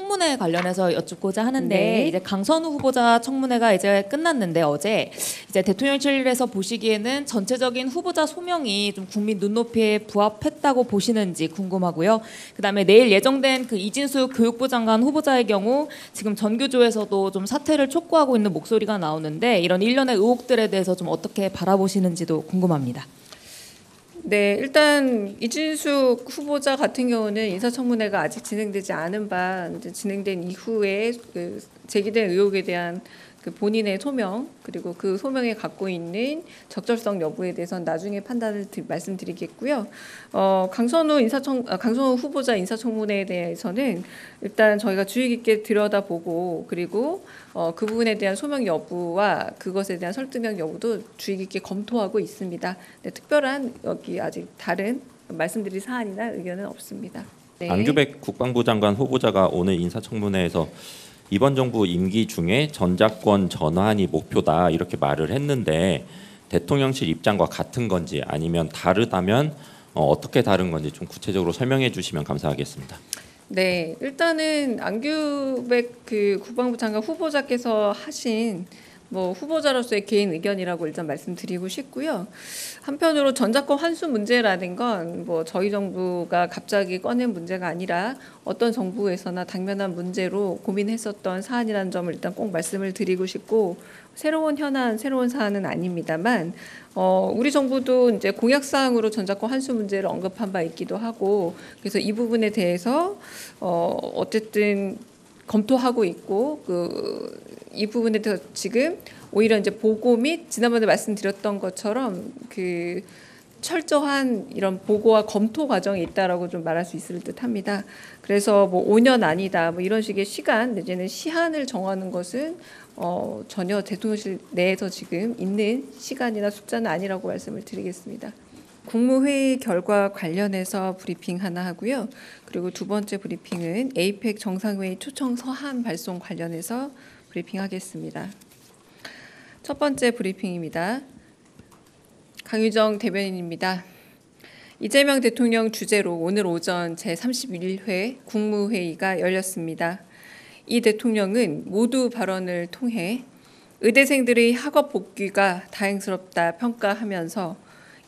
청문회 관련해서 여쭙고자 하는데 네. 이제 강선우 후보자 청문회가 이제 끝났는데 어제 이제 대통령실에서 보시기에는 전체적인 후보자 소명이 좀 국민 눈높이에 부합했다고 보시는지 궁금하고요. 그다음에 내일 예정된 그 이진수 교육부 장관 후보자의 경우 지금 전교조에서도 좀 사퇴를 촉구하고 있는 목소리가 나오는데 이런 일련의 의혹들에 대해서 좀 어떻게 바라보시는지도 궁금합니다. 네, 일단 이진숙 후보자 같은 경우는 인사청문회가 아직 진행되지 않은 바 이제 진행된 이후에 그 제기된 의혹에 대한 그 본인의 소명 그리고 그 소명에 갖고 있는 적절성 여부에 대해서는 나중에 판단을 말씀드리겠고요. 강선우 후보자 인사청문회에 대해서는 일단 저희가 주의 깊게 들여다보고 그리고 그 부분에 대한 소명 여부와 그것에 대한 설득력 여부도 주의 깊게 검토하고 있습니다. 네, 특별한 여기 아직 다른 말씀드릴 사안이나 의견은 없습니다. 네. 안규백 국방부 장관 후보자가 오늘 인사청문회에서 이번 정부 임기 중에 전작권 전환이 목표다 이렇게 말을 했는데 대통령실 입장과 같은 건지 아니면 다르다면 어떻게 다른 건지 좀 구체적으로 설명해 주시면 감사하겠습니다. 네, 일단은 안규백 그 국방부 장관 후보자께서 하신 후보자로서의 개인 의견이라고 일단 말씀드리고 싶고요. 한편으로 전작권 환수 문제라는 건 저희 정부가 갑자기 꺼낸 문제가 아니라 어떤 정부에서나 당면한 문제로 고민했었던 사안이라는 점을 일단 꼭 말씀을 드리고 싶고 새로운 현안, 새로운 사안은 아닙니다만 우리 정부도 이제 공약 사항으로 전작권 환수 문제를 언급한 바 있기도 하고 그래서 이 부분에 대해서 어쨌든 검토하고 있고 이 부분에 대해서 지금 오히려 이제 보고 및 지난번에 말씀드렸던 것처럼 그 철저한 이런 보고와 검토 과정이 있다라고 좀 말할 수 있을 듯합니다. 그래서 5년 아니다 이런 식의 시간 내지는 시한을 정하는 것은 전혀 대통령실 내에서 지금 있는 시간이나 숫자는 아니라고 말씀을 드리겠습니다. 국무회의 결과 관련해서 브리핑 하나 하고요. 그리고 두 번째 브리핑은 에이펙 정상회의 초청 서한 발송 관련해서 브리핑하겠습니다. 첫 번째 브리핑입니다. 강유정 대변인입니다. 이재명 대통령 주재로 오늘 오전 제31회 국무회의가 열렸습니다. 이 대통령은 모두 발언을 통해 의대생들의 학업 복귀가 다행스럽다 평가하면서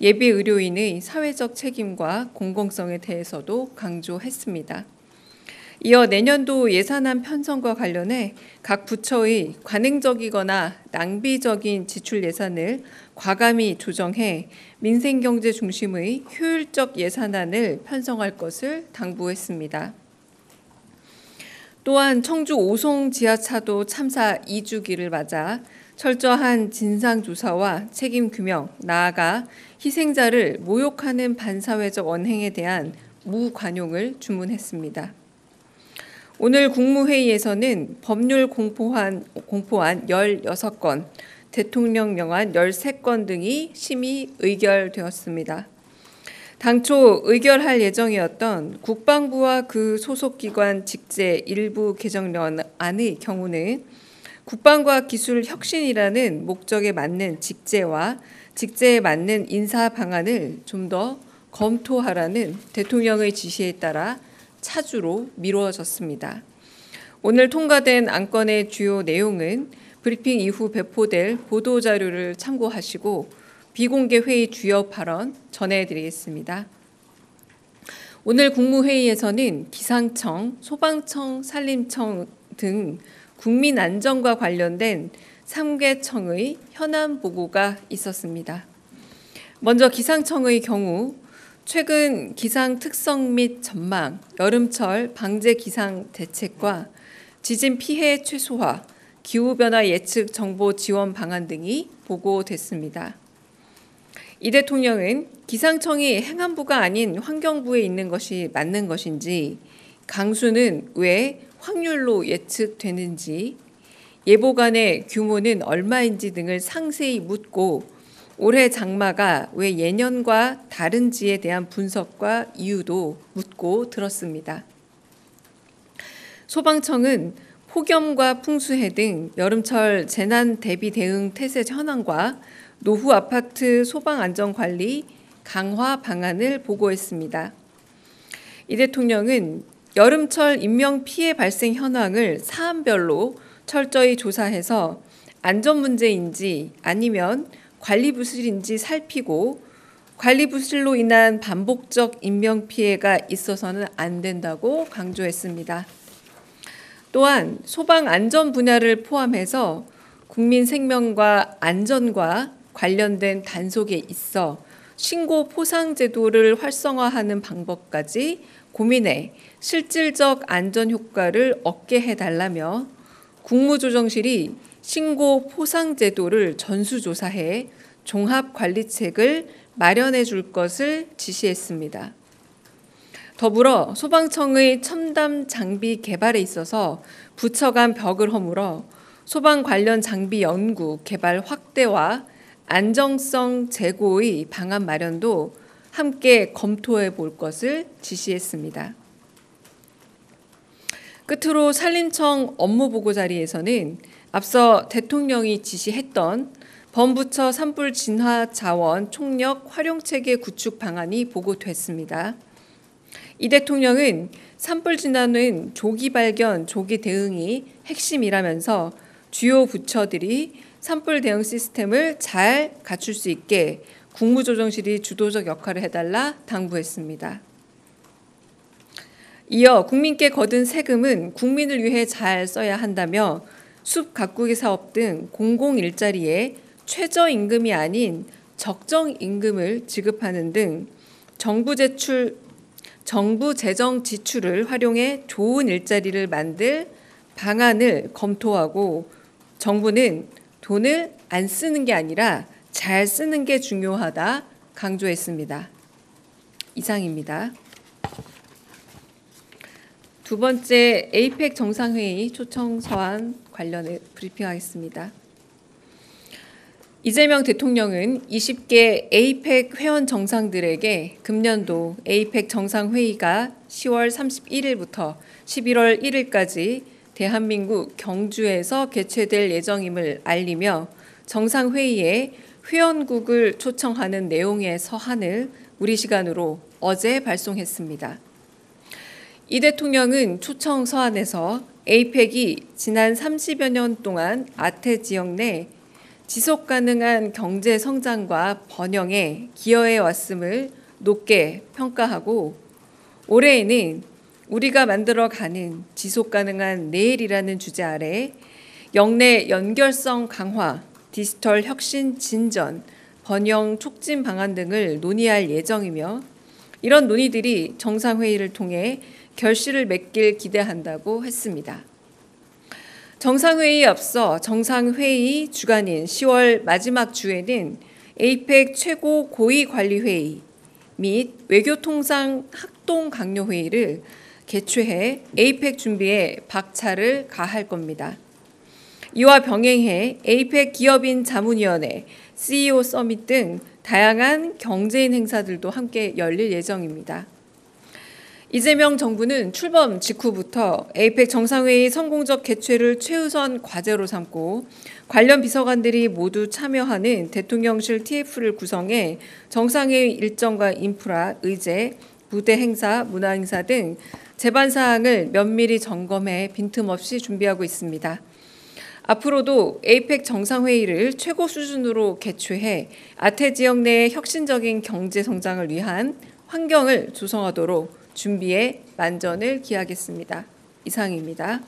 예비 의료인의 사회적 책임과 공공성에 대해서도 강조했습니다. 이어 내년도 예산안 편성과 관련해 각 부처의 관행적이거나 낭비적인 지출 예산을 과감히 조정해 민생경제 중심의 효율적 예산안을 편성할 것을 당부했습니다. 또한 청주 오송 지하차도 참사 2주기를 맞아 철저한 진상조사와 책임규명, 나아가 희생자를 모욕하는 반사회적 언행에 대한 무관용을 주문했습니다. 오늘 국무회의에서는 법률 공포안 16건, 대통령 명안 13건 등이 심의 의결되었습니다. 당초 의결할 예정이었던 국방부와 그 소속기관 직제 일부 개정안의 경우는 국방과기술혁신이라는 목적에 맞는 직제와 직제에 맞는 인사 방안을 좀 더 검토하라는 대통령의 지시에 따라 차주로 미뤄졌습니다. 오늘 통과된 안건의 주요 내용은 브리핑 이후 배포될 보도자료를 참고하시고 비공개 회의 주요 발언 전해드리겠습니다. 오늘 국무회의에서는 기상청, 소방청, 산림청 등 국민안전과 관련된 3개 청의 현안 보고가 있었습니다. 먼저 기상청의 경우 최근 기상 특성 및 전망, 여름철 방제 기상 대책과 지진 피해 최소화, 기후변화 예측 정보 지원 방안 등이 보고됐습니다. 이 대통령은 기상청이 행안부가 아닌 환경부에 있는 것이 맞는 것인지, 강수는 왜 확률로 예측되는지, 예보관의 규모는 얼마인지 등을 상세히 묻고 올해 장마가 왜 예년과 다른지에 대한 분석과 이유도 묻고 들었습니다. 소방청은 폭염과 풍수해 등 여름철 재난 대비 대응 태세 현황과 노후 아파트 소방 안전 관리 강화 방안을 보고했습니다. 이 대통령은 여름철 인명 피해 발생 현황을 사안별로 철저히 조사해서 안전 문제인지 아니면 관리 부실인지 살피고 관리 부실로 인한 반복적 인명 피해가 있어서는 안 된다고 강조했습니다. 또한 소방 안전 분야를 포함해서 국민 생명과 안전과 관련된 단속에 있어 신고 포상 제도를 활성화하는 방법까지 고민해 실질적 안전 효과를 얻게 해달라며 국무조정실이 신고 포상 제도를 전수조사해 종합 관리책을 마련해 줄 것을 지시했습니다. 더불어 소방청의 첨단 장비 개발에 있어서 부처 간 벽을 허물어 소방 관련 장비 연구, 개발 확대와 안정성 제고의 방안 마련도 함께 검토해 볼 것을 지시했습니다. 끝으로 산림청 업무보고 자리에서는 앞서 대통령이 지시했던 범부처 산불 진화 자원 총력 활용체계 구축 방안이 보고됐습니다. 이 대통령은 산불 진화는 조기 발견, 조기 대응이 핵심이라면서 주요 부처들이 산불 대응 시스템을 잘 갖출 수 있게 국무조정실이 주도적 역할을 해달라 당부했습니다. 이어 국민께 거둔 세금은 국민을 위해 잘 써야 한다며 숲 가꾸기 사업 등 공공일자리에 최저임금이 아닌 적정임금을 지급하는 등 정부 재정 지출을 활용해 좋은 일자리를 만들 방안을 검토하고 정부는 돈을 안 쓰는 게 아니라 잘 쓰는 게 중요하다 강조했습니다. 이상입니다. 두 번째 에이펙 정상회의 초청 서한 관련해 브리핑하겠습니다. 이재명 대통령은 20개 에이펙 회원 정상들에게 금년도 에이펙 정상회의가 10월 31일부터 11월 1일까지 대한민국 경주에서 개최될 예정임을 알리며 정상회의에 회원국을 초청하는 내용의 서한을 우리 시간으로 어제 발송했습니다. 이 대통령은 초청 서한에서 에이펙이 지난 30여 년 동안 아태 지역 내 지속 가능한 경제 성장과 번영에 기여해 왔음을 높게 평가하고 올해에는 우리가 만들어가는 지속 가능한 내일이라는 주제 아래 영내 연결성 강화, 디지털 혁신 진전, 번영 촉진 방안 등을 논의할 예정이며 이런 논의들이 정상회의를 통해 결실을 맺길 기대한다고 했습니다. 정상회의에 앞서 정상회의 주간인 10월 마지막 주에는 에이펙 최고 고위관리회의 및 외교통상 합동강요회의를 개최해 에이펙 준비에 박차를 가할 겁니다. 이와 병행해 에이펙 기업인 자문위원회, CEO 서밋 등 다양한 경제인 행사들도 함께 열릴 예정입니다. 이재명 정부는 출범 직후부터 에이펙 정상회의 성공적 개최를 최우선 과제로 삼고 관련 비서관들이 모두 참여하는 대통령실 TF를 구성해 정상회의 일정과 인프라, 의제, 무대 행사, 문화 행사 등 제반 사항을 면밀히 점검해 빈틈없이 준비하고 있습니다. 앞으로도 에이펙 정상회의를 최고 수준으로 개최해 아태 지역 내의 혁신적인 경제 성장을 위한 환경을 조성하도록 준비에 만전을 기하겠습니다. 이상입니다.